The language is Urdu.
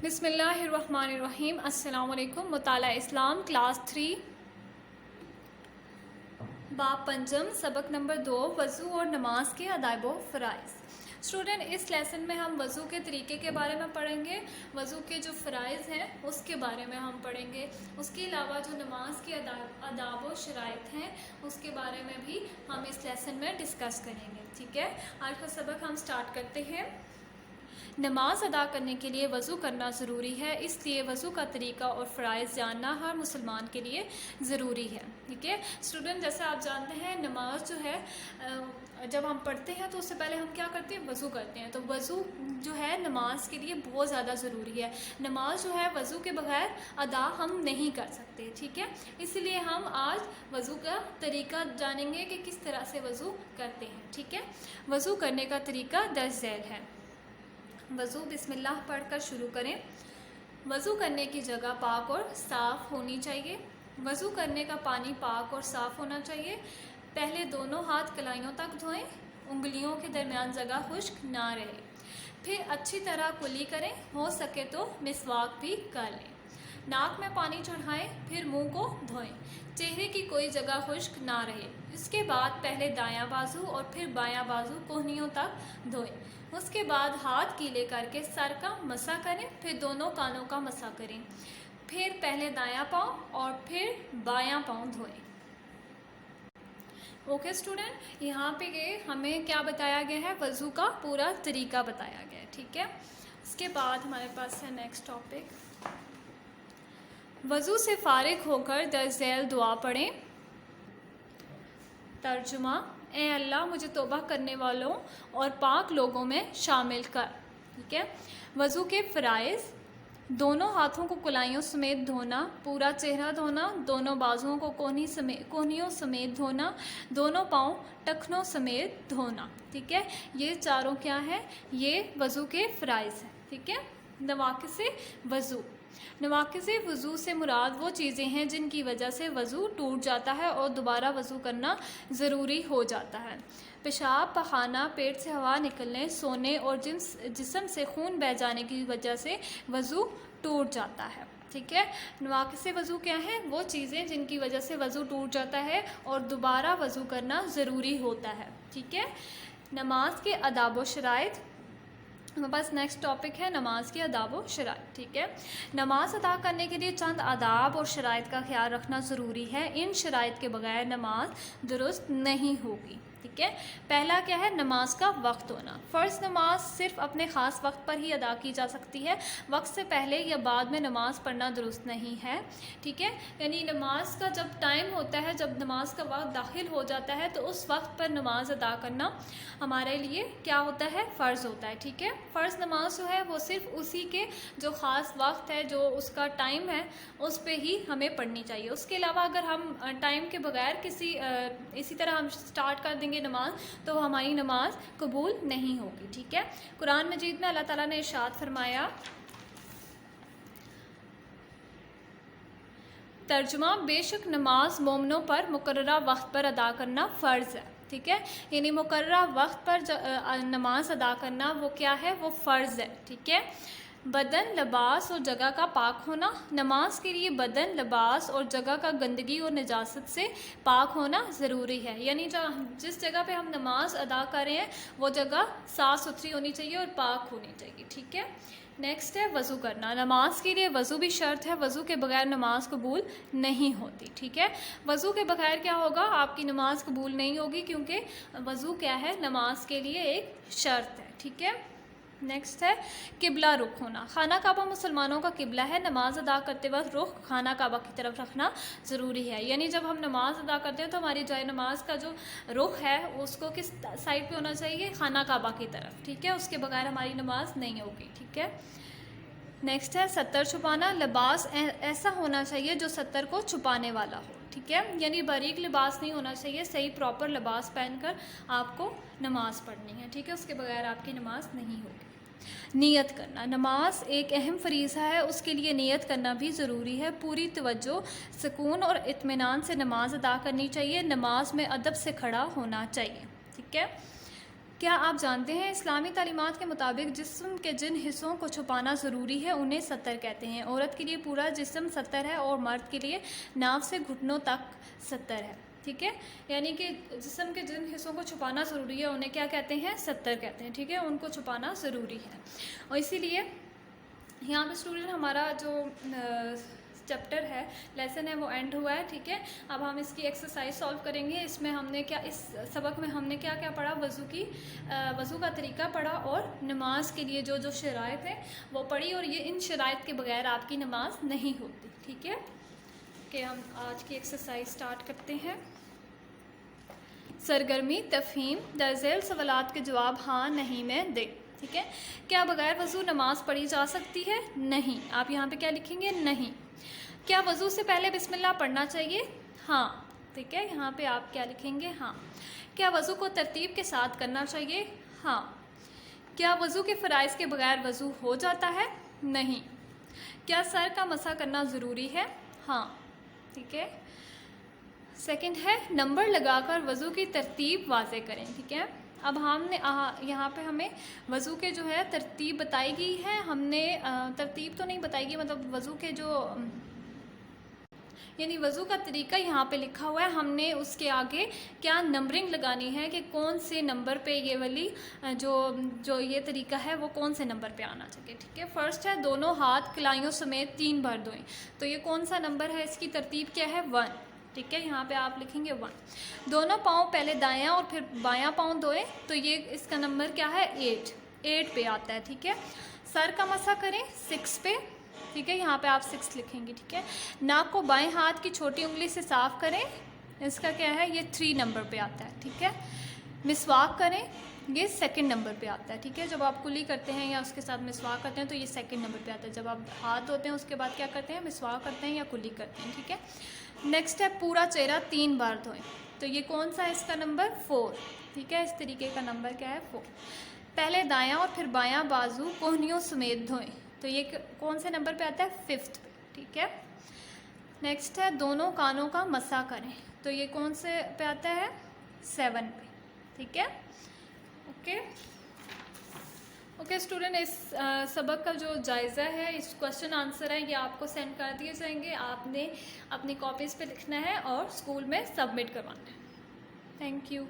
بسم اللہ الرحمن الرحیم۔ السلام علیکم۔ مطالعہ اسلام کلاس 3 باب پنجم سبق نمبر 2 وضو اور نماز کے آداب و فرائض۔ اسٹوڈنٹ، اس لیسن میں ہم وضو کے طریقے کے بارے میں پڑھیں گے، وضو کے جو فرائض ہیں اس کے بارے میں ہم پڑھیں گے، اس کے علاوہ جو نماز کے آداب و شرائط ہیں اس کے بارے میں بھی ہم اس لیسن میں ڈسکس کریں گے۔ ٹھیک ہے، آج کا سبق ہم سٹارٹ کرتے ہیں۔ نماز ادا کرنے کے لیے وضو کرنا ضروری ہے، اس لیے وضو کا طریقہ اور فرائض جاننا ہر مسلمان کے لیے ضروری ہے۔ ٹھیک ہے اسٹوڈنٹ، جیسے آپ جانتے ہیں نماز جو ہے جب ہم پڑھتے ہیں تو اس سے پہلے ہم کیا کرتے ہیں؟ وضو کرتے ہیں۔ تو وضو جو ہے نماز کے لیے بہت زیادہ ضروری ہے۔ نماز جو ہے وضو کے بغیر ادا ہم نہیں کر سکتے۔ ٹھیک ہے، اس لیے ہم آج وضو کا طریقہ جانیں گے کہ کس طرح سے وضو کرتے ہیں۔ ٹھیک ہے، وضو کرنے کا طریقہ درج ذیل ہے۔ وضو بسم اللہ پڑھ کر شروع کریں۔ وضو کرنے کی جگہ پاک اور صاف ہونی چاہیے۔ وضو کرنے کا پانی پاک اور صاف ہونا چاہیے۔ پہلے دونوں ہاتھ کلائیوں تک دھوئیں، انگلیوں کے درمیان جگہ خشک نہ رہے۔ پھر اچھی طرح کلی کریں، ہو سکے تو مسواک بھی کر لیں۔ ناک میں پانی چڑھائیں، پھر منہ کو دھوئیں، چہرے کی کوئی جگہ خشک نہ رہے۔ اس کے بعد پہلے دایاں بازو اور پھر بایاں بازو کوہنیوں تک دھوئیں۔ اس کے بعد ہاتھ گیلے کر کے سر کا مسح کریں، پھر دونوں کانوں کا مسح کریں۔ پھر پہلے دایاں پاؤں اور پھر بایاں پاؤں دھوئیں۔ اوکے اسٹوڈنٹ، یہاں پہ ہمیں کیا بتایا گیا ہے؟ وضو کا پورا طریقہ بتایا گیا ہے۔ ٹھیک ہے، اس کے بعد ہمارے پاس ہے نیکسٹ ٹاپک، وضو سے فارغ ہو کر درج ذیل دعا پڑھیں۔ ترجمہ: اے اللہ مجھے توبہ کرنے والوں اور پاک لوگوں میں شامل کر۔ ٹھیک ہے، وضو کے فرائض: دونوں ہاتھوں کو کلائیوں سمیت دھونا، پورا چہرہ دھونا، دونوں بازوؤں کو کوہنیوں سمیت دھونا، دونوں پاؤں ٹخنوں سمیت دھونا۔ ٹھیک ہے، یہ چاروں کیا ہے؟ یہ وضو کے فرائض ہیں۔ ٹھیک ہے، نواقض وضو: نواقض وضو سے مراد وہ چیزیں ہیں جن کی وجہ سے وضو ٹوٹ جاتا ہے اور دوبارہ وضو کرنا ضروری ہو جاتا ہے۔ پیشاب، پخانہ، پیٹ سے ہوا نکلنے، سونے اور جسم سے خون بہہ جانے کی وجہ سے وضو ٹوٹ جاتا ہے۔ ٹھیک ہے، نواقض وضو کیا ہیں؟ وہ چیزیں جن کی وجہ سے وضو ٹوٹ جاتا ہے اور دوبارہ وضو کرنا ضروری ہوتا ہے۔ ٹھیک ہے، نماز کے آداب و شرائط: ہمارے پاس نیکسٹ ٹاپک ہے نماز کے آداب و شرائط۔ ٹھیک ہے، نماز ادا کرنے کے لیے چند آداب اور شرائط کا خیال رکھنا ضروری ہے۔ ان شرائط کے بغیر نماز درست نہیں ہوگی۔ ٹھیک ہے، پہلا کیا ہے؟ نماز کا وقت ہونا۔ فرض نماز صرف اپنے خاص وقت پر ہی ادا کی جا سکتی ہے، وقت سے پہلے یا بعد میں نماز پڑھنا درست نہیں ہے۔ ٹھیک ہے، یعنی نماز کا جب ٹائم ہوتا ہے، جب نماز کا وقت داخل ہو جاتا ہے تو اس وقت پر نماز ادا کرنا ہمارے لیے کیا ہوتا ہے؟ فرض ہوتا ہے۔ ٹھیک ہے، فرض نماز جو ہے وہ صرف اسی کے جو خاص وقت ہے، جو اس کا ٹائم ہے، اس پہ ہی ہمیں پڑھنی چاہیے۔ اس کے علاوہ اگر ہم ٹائم کے بغیر اسی طرح ہم سٹارٹ کر دیں گے نماز تو ہماری نماز قبول نہیں ہوگی۔ ٹھیک ہے، قرآن مجید میں اللہ تعالیٰ نے ارشاد فرمایا، ترجمہ: بے شک نماز مومنوں پر مقررہ وقت پر ادا کرنا فرض ہے۔ ٹھیک ہے، یعنی مقررہ وقت پر نماز ادا کرنا وہ کیا ہے؟ وہ فرض ہے۔ ٹھیک ہے، بدن، لباس اور جگہ کا پاک ہونا: نماز کے لیے بدن، لباس اور جگہ کا گندگی اور نجاست سے پاک ہونا ضروری ہے۔ یعنی جس جگہ پہ ہم نماز ادا کر رہے ہیں وہ جگہ صاف ستھری ہونی چاہیے اور پاک ہونی چاہیے۔ ٹھیک ہے، نیکسٹ ہے وضو کرنا۔ نماز کے لیے وضو بھی شرط ہے، وضو کے بغیر نماز قبول نہیں ہوتی۔ ٹھیک ہے، وضو کے بغیر کیا ہوگا؟ آپ کی نماز قبول نہیں ہوگی، کیونکہ وضو کیا ہے؟ نماز کے لیے ایک شرط ہے۔ ٹھیک ہے، نیکسٹ ہے قبلہ رخ ہونا۔ خانہ کعبہ مسلمانوں کا قبلہ ہے، نماز ادا کرتے وقت رخ خانہ کعبہ کی طرف رکھنا ضروری ہے۔ یعنی جب ہم نماز ادا کرتے ہیں تو ہماری جائے نماز کا جو رخ ہے اس کو کس سائڈ پہ ہونا چاہیے؟ خانہ کعبہ کی طرف۔ ٹھیک ہے، اس کے بغیر ہماری نماز نہیں ہوگی۔ ٹھیک ہے، نیکسٹ ہے ستر چھپانا۔ لباس ایسا ہونا چاہیے جو ستر کو چھپانے والا ہو۔ ٹھیک ہے، یعنی باریک لباس نہیں ہونا چاہیے، صحیح پراپر لباس پہن کر آپ کو نماز پڑھنی ہے۔ ٹھیک ہے، اس کے بغیر آپ کی نماز نہیں ہوگی۔ نیت کرنا: نماز ایک اہم فریضہ ہے، اس کے لیے نیت کرنا بھی ضروری ہے۔ پوری توجہ، سکون اور اطمینان سے نماز ادا کرنی چاہیے۔ نماز میں ادب سے کھڑا ہونا چاہیے۔ ٹھیک ہے، کیا آپ جانتے ہیں اسلامی تعلیمات کے مطابق جسم کے جن حصوں کو چھپانا ضروری ہے انہیں ستر کہتے ہیں؟ عورت کے لیے پورا جسم ستر ہے اور مرد کے لیے ناف سے گھٹنوں تک ستر ہے، ٹھیک ہے؟ یعنی کہ جسم کے جن حصوں کو چھپانا ضروری ہے انہیں کیا کہتے ہیں؟ ستر کہتے ہیں، ٹھیک ہے؟ ان کو چھپانا ضروری ہے، اور اسی لیے یہاں پہ اسٹوڈنٹ ہمارا جو چیپٹر ہے، لیسن ہے، وہ اینڈ ہوا ہے، ٹھیک ہے؟ اب ہم اس کی ایکسرسائز سالو کریں گے۔ اس میں ہم نے کیا، اس سبق میں ہم نے کیا کیا پڑھا؟ وضو کا طریقہ پڑھا اور نماز کے لیے جو شرائط ہیں وہ پڑھی، اور یہ ان شرائط کے بغیر آپ کی نماز نہیں ہوتی، ٹھیک ہے؟ کہ ہم آج کی ایکسرسائز سٹارٹ کرتے ہیں۔ سرگرمی تفہیم، درج ذیل سوالات کے جواب ہاں نہیں میں دے، ٹھیک ہے؟ کیا بغیر وضو نماز پڑھی جا سکتی ہے؟ نہیں۔ آپ یہاں پہ کیا لکھیں گے؟ نہیں۔ کیا وضو سے پہلے بسم اللہ پڑھنا چاہیے؟ ہاں، ٹھیک ہے؟ یہاں پہ آپ کیا لکھیں گے؟ ہاں۔ کیا وضو کو ترتیب کے ساتھ کرنا چاہیے؟ ہاں۔ کیا وضو کے فرائض کے بغیر وضو ہو جاتا ہے؟ نہیں۔ کیا سر کا مسح کرنا ضروری ہے؟ ہاں، ٹھیک ہے؟ سیکنڈ ہے نمبر لگا کر وضو کی ترتیب واضح کریں، ٹھیک ہے؟ اب ہم نے یہاں پہ ہمیں وضو کے جو ہے ترتیب بتائی گئی ہے، ہم نے ترتیب تو نہیں بتائی گئی، مطلب وضو کے جو یعنی وضو کا طریقہ یہاں پہ لکھا ہوا ہے، ہم نے اس کے آگے کیا نمبرنگ لگانی ہے کہ کون سے نمبر پہ یہ والی جو یہ طریقہ ہے وہ کون سے نمبر پہ آنا چاہیے، ٹھیک ہے؟ فرسٹ ہے دونوں ہاتھ کلائیوں سمیت 3 بار دھوئیں، تو یہ کون سا نمبر ہے؟ اس کی ترتیب کیا ہے؟ 1، ٹھیک ہے؟ یہاں پہ آپ لکھیں گے 1۔ دونوں پاؤں پہلے دایاں اور پھر بایاں پاؤں دھوئیں، تو یہ اس کا نمبر کیا ہے؟ 8 پہ آتا ہے، ٹھیک ہے؟ سر کا مسح کریں 6 پہ، ٹھیک ہے؟ یہاں پہ آپ 6 لکھیں گے، ٹھیک ہے؟ ناک کو بائیں ہاتھ کی چھوٹی انگلی سے صاف کریں، اس کا کیا ہے؟ یہ 3 نمبر پہ آتا ہے، ٹھیک ہے؟ مسواک کریں، یہ 2nd نمبر پہ آتا ہے، ٹھیک ہے؟ جب آپ کلی کرتے ہیں یا اس کے ساتھ مسواک کرتے ہیں تو یہ 2nd نمبر پہ آتا ہے۔ جب آپ ہاتھ دھوتے ہیں اس کے بعد کیا کرتے ہیں؟ مسواک کرتے ہیں یا کلی کرتے ہیں، ٹھیک ہے؟ نیکسٹ ہے پورا چہرہ 3 بار دھوئیں، تو یہ کون سا ہے؟ اس کا نمبر 4، ٹھیک ہے؟ اس طریقے کا نمبر کیا ہے؟ 4۔ پہلے دایاں اور پھر بایاں بازو کوہنیوں سمیت دھوئیں، تو یہ کون سے نمبر پہ آتا ہے؟ 5th پہ، ٹھیک ہے؟ نیکسٹ ہے دونوں کانوں کا مسح کریں، تو یہ کون سے پہ آتا ہے؟ 7 پہ، ٹھیک ہے؟ اوکے اسٹوڈنٹ، اس سبق کا جو جائزہ ہے، اس کوشچن آنسر ہے، یہ آپ کو سینڈ کر دیے جائیں گے، آپ نے اپنی کاپیز پہ لکھنا ہے اور اسکول میں سبمٹ کروانا ہے۔ Thank you.